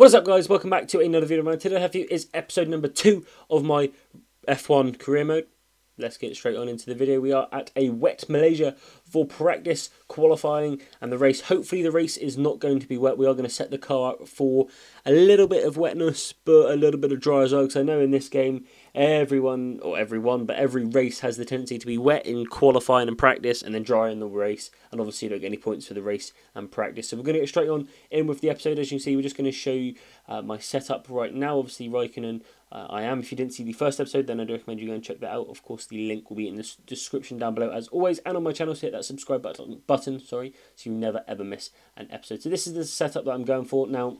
What is up, guys? Welcome back to another video of mine. Today I have for you is episode number 2 of my F1 career mode. Let's get straight on into the video. We are at a wet Malaysia for practice, qualifying, and the race. Hopefully the race is not going to be wet. We are going to set the car up for a little bit of wetness, but a little bit of dry as well, because I know in this game, every race has the tendency to be wet in qualifying and practice, and then dry in the race, and obviously you don't get any points for the race and practice. So we're going to get straight on in with the episode. As you can see, we're just going to show you my setup right now. Obviously Raikkonen, I am. If you didn't see the first episode, then I do recommend you go and check that out. Of course, the link will be in the description down below as always, and on my channel, so hit that subscribe button, so you never ever miss an episode. So this is the setup that I'm going for now.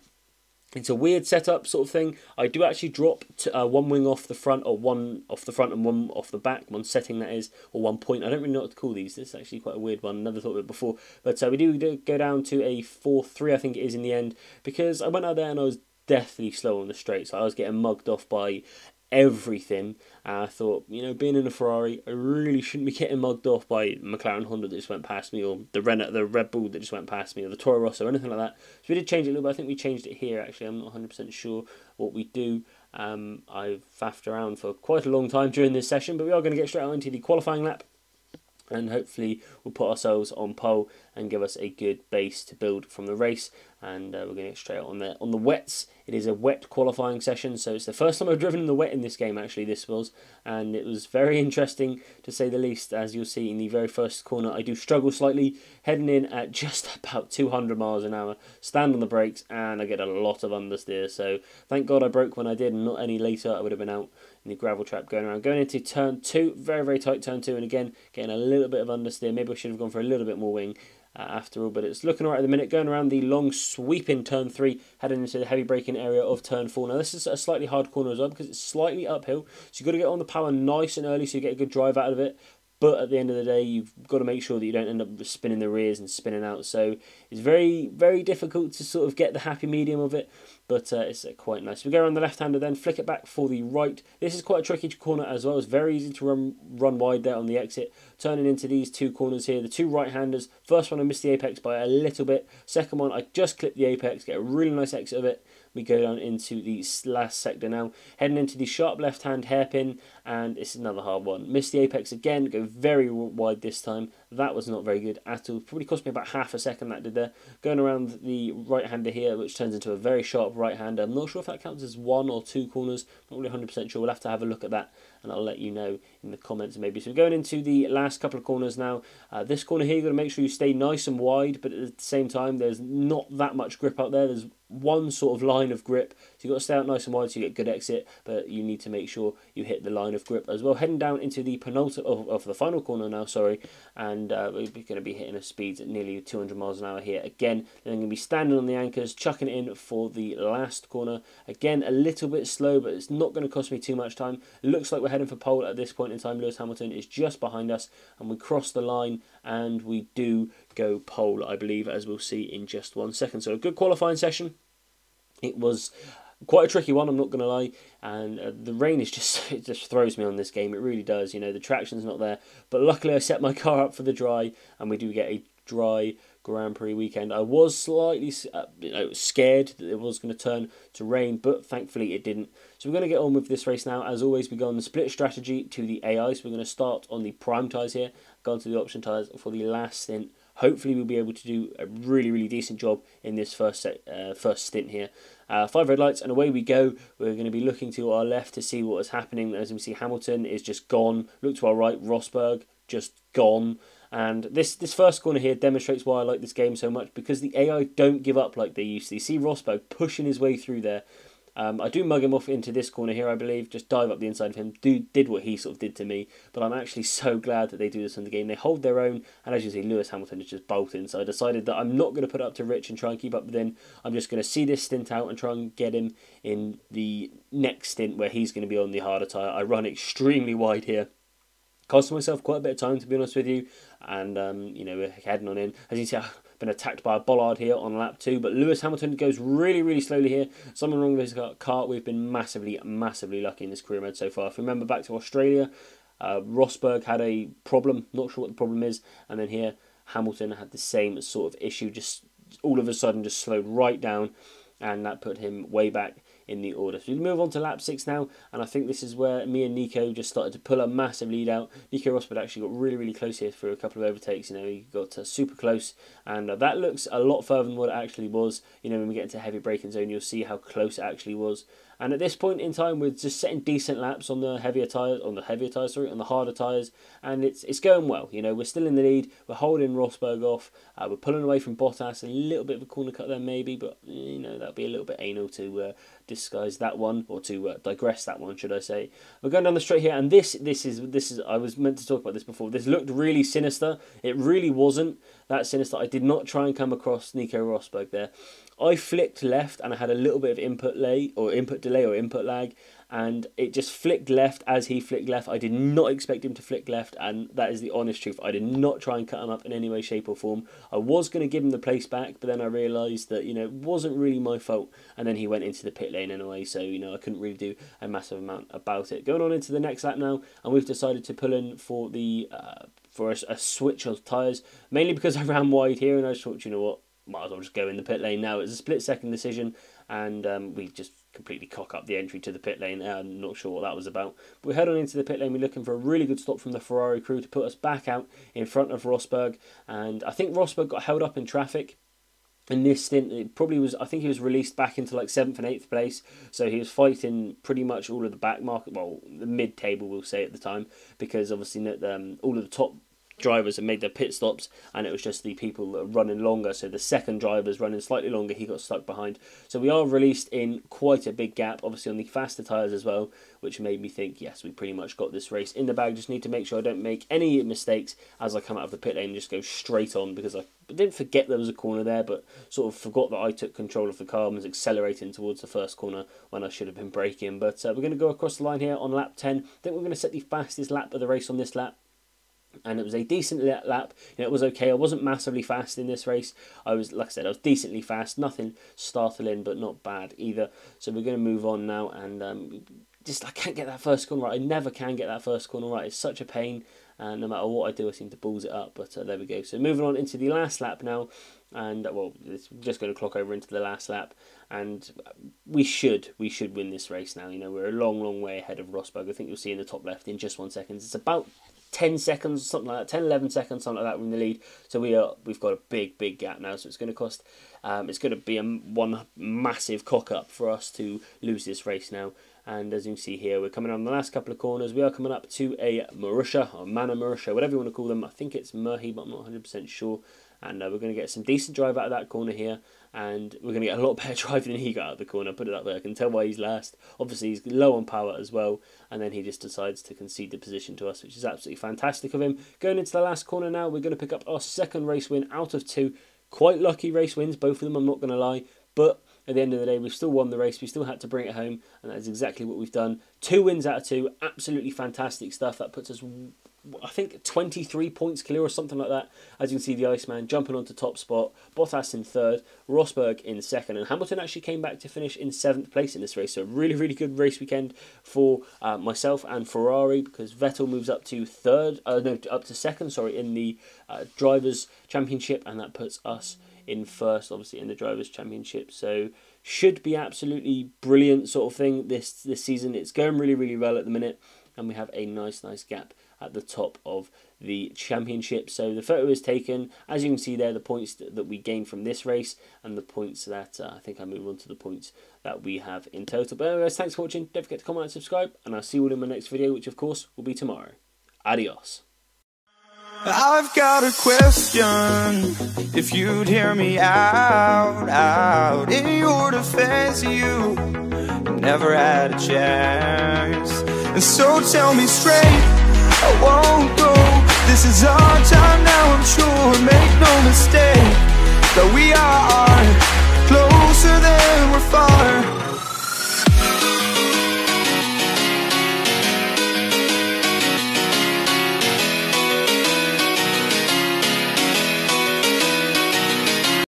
It's a weird setup sort of thing. I do actually drop one wing off the front, or one off the front and one off the back, one setting that is, or one point. I don't really know what to call these. This is actually quite a weird one. Never thought of it before. But we do go down to a 4-3, I think it is in the end, because I went out there and I was deathly slow on the straight, so I was getting mugged off by everything. I thought, you know, being in a Ferrari, I really shouldn't be getting mugged off by McLaren Honda that just went past me, or the Red Bull that just went past me, or the Toro Rosso, or anything like that. So we did change it a little bit. I think we changed it here, actually. I'm not 100% sure what we do. I've faffed around for quite a long time during this session, but we are going to get straight out into the qualifying lap, and hopefully we'll put ourselves on pole and give us a good base to build from the race. And we're going to get straight on there. On the wets, it is a wet qualifying session, so it's the first time I've driven in the wet in this game, actually, this was. And it was very interesting, to say the least. As you'll see in the very first corner, I do struggle slightly, heading in at just about 200 miles an hour, stand on the brakes, and I get a lot of understeer. So thank God I broke when I did, and not any later, I would have been out in the gravel trap going around. Going into turn 2, very, very tight turn 2, and again, getting a little bit of understeer. Maybe I should have gone for a little bit more wing. After all, but it's looking alright at the minute. Going around the long sweeping turn 3, heading into the heavy braking area of turn 4. Now this is a slightly hard corner as well, because it's slightly uphill, so you've got to get on the power nice and early so you get a good drive out of it. But at the end of the day, you've got to make sure that you don't end up spinning the rears and spinning out. So it's very, very difficult to sort of get the happy medium of it. But it's quite nice. We go around the left-hander then, flick it back for the right. This is quite a tricky corner as well. It's very easy to run wide there on the exit. Turning into these two corners here, the two right-handers. First one I missed the apex by a little bit. Second one I just clipped the apex, get a really nice exit of it. We go down into the last sector now, heading into the sharp left-hand hairpin, and it's another hard one. Missed the apex again, go very wide this time. That was not very good at all. Probably cost me about half a second, that did there. Going around the right-hander here, which turns into a very sharp right-hander. I'm not sure if that counts as 1 or 2 corners. Not really 100% sure. We'll have to have a look at that, and I'll let you know in the comments maybe. So we're going into the last couple of corners now. This corner here, you've got to make sure you stay nice and wide, but at the same time, there's not that much grip out there. There's one sort of line of grip, so you've got to stay out nice and wide so you get good exit, but you need to make sure you hit the line of grip as well. Heading down into the penultimate of the final corner now, sorry, and we're going to be hitting a speed at nearly 200 miles an hour here again. Then I'm going to be standing on the anchors, chucking it in for the last corner. Again, a little bit slow, but it's not going to cost me too much time. It looks like we're heading for pole at this point in time. Lewis Hamilton is just behind us, and we cross the line, and we do go pole, I believe, as we'll see in just 1 second. So a good qualifying session. It was quite a tricky one, I'm not going to lie, and the rain is just, it just throws me on this game. It really does. You know, the traction's not there, but luckily I set my car up for the dry, and we do get a dry Grand Prix weekend. I was slightly scared that it was going to turn to rain, but thankfully it didn't. So we're going to get on with this race now. As always, we go on the split strategy to the AI, so we're going to start on the prime tyres here, go on to the option tyres for the last stint. Hopefully we'll be able to do a really, really decent job in this first stint here. 5 red lights, and away we go. We're going to be looking to our left to see what is happening. As we see, Hamilton is just gone. Look to our right, Rosberg just gone. And this first corner here demonstrates why I like this game so much, because the AI don't give up like they used to. You see Rosberg pushing his way through there. I do mug him off into this corner here, I believe. Just dive up the inside of him. Did what he sort of did to me. But I'm actually so glad that they do this in the game. They hold their own. And as you see, Lewis Hamilton is just bolting. So I decided that I'm not going to put it up to Rich and try and keep up with him. I'm just going to see this stint out and try and get him in the next stint where he's going to be on the harder tyre. I run extremely wide here. Cost myself quite a bit of time, to be honest with you. And, you know, we're heading on in. As you see, been attacked by a bollard here on lap 2, but Lewis Hamilton goes really, really slowly here. Something wrong with his car. We've been massively, massively lucky in this career mode so far. If you remember back to Australia, Rosberg had a problem, not sure what the problem is, and then here Hamilton had the same sort of issue, just all of a sudden just slowed right down. and that put him way back in the order. So we move on to lap 6 now, and I think this is where me and Nico just started to pull a massive lead out. Nico Rosberg actually got really close here for a couple of overtakes. You know, he got super close, and that looks a lot further than what it actually was. You know, when we get into heavy braking zone, you'll see how close it actually was. And at this point in time, we're just setting decent laps on the harder tyres, and it's going well. You know, we're still in the lead. We're holding Rosberg off. We're pulling away from Bottas. A little bit of a corner cut there, maybe, but you know that'd be a little bit anal to disguise that one, or to digress that one, should I say? We're going down the straight here, and this is. I was meant to talk about this before. This looked really sinister. It really wasn't that sinister. I did not try and come across Nico Rosberg there. I flicked left and I had a little bit of input delay or input lag, and it just flicked left as he flicked left. I did not expect him to flick left, and that is the honest truth. I did not try and cut him up in any way, shape or form. I was going to give him the place back, but then I realised that, you know, it wasn't really my fault, and then he went into the pit lane anyway, so, you know, I couldn't really do a massive amount about it. Going on into the next lap now, and we've decided to pull in for the a switch of tyres, mainly because I ran wide here, and I just thought, you know what, might as well just go in the pit lane now. It was a split-second decision, and we just completely cock up the entry to the pit lane. I'm not sure what that was about. But we head on into the pit lane. We're looking for a really good stop from the Ferrari crew to put us back out in front of Rosberg. And I think Rosberg got held up in traffic in this stint. It probably was, I think he was released back into like 7th and 8th place. So he was fighting pretty much all of the back market, well, the mid-table we'll say at the time, because obviously all of the top drivers had made their pit stops, and it was just the people that are running longer. So the second driver's running slightly longer, he got stuck behind. So we are released in quite a big gap, obviously on the faster tyres as well, which made me think, yes, we pretty much got this race in the bag. Just need to make sure I don't make any mistakes as I come out of the pit lane and just go straight on, because I didn't forget there was a corner there, but sort of forgot that I took control of the car and was accelerating towards the first corner when I should have been braking. But we're going to go across the line here on lap 10. I think we're going to set the fastest lap of the race on this lap. And it was a decent lap. You know, it was okay. I wasn't massively fast in this race. I was, like I said, I was decently fast. Nothing startling, but not bad either. So we're going to move on now, and I can't get that first corner right. I never can get that first corner right. It's such a pain. No matter what I do, I seem to balls it up. But there we go. So moving on into the last lap now. And, well, it's just going to clock over into the last lap. And we should win this race now. You know, we're a long way ahead of Rosberg. I think you'll see in the top left in just 1 second. It's about 10 seconds, something like that, 10, 11 seconds, something like that, we're in the lead. So we've got a big gap now. So it's going to cost, it's going to be one massive cock up for us to lose this race now. And as you can see here, we're coming on the last couple of corners. We are coming up to a Marussia, or Mana Marussia, whatever you want to call them. I think it's Murhi, but I'm not 100% sure. And we're going to get some decent drive out of that corner here. And we're going to get a lot better drive than he got out of the corner. Put it up there. I can tell why he's last. Obviously, he's low on power as well. And then he just decides to concede the position to us, which is absolutely fantastic of him. Going into the last corner now, we're going to pick up our second race win out of 2. Quite lucky race wins, both of them, I'm not going to lie. But at the end of the day, we've still won the race. We still had to bring it home. And that is exactly what we've done. 2 wins out of 2. Absolutely fantastic stuff. That puts us, I think, 23 points clear or something like that. As you can see, the Iceman jumping onto top spot, Bottas in 3rd, Rosberg in 2nd, and Hamilton actually came back to finish in 7th place in this race. So a really good race weekend for myself and Ferrari, because Vettel moves up to 2nd, sorry, in the Drivers' Championship, and that puts us in 1st, obviously, in the Drivers' Championship. So should be absolutely brilliant sort of thing this season. It's going really well at the minute, and we have a nice gap at the top of the championship. So the photo is taken. As you can see there, the points that we gained from this race, and the points that I think I move on to the points that we have in total. But anyways, thanks for watching. Don't forget to comment and subscribe, and I'll see you all in my next video, which of course will be tomorrow. Adios. I've got a question, if you'd hear me out. In your defense, you never had a chance. And so tell me straight, I won't go. This is our time now, I'm sure. Make no mistake that we are closer than we're far.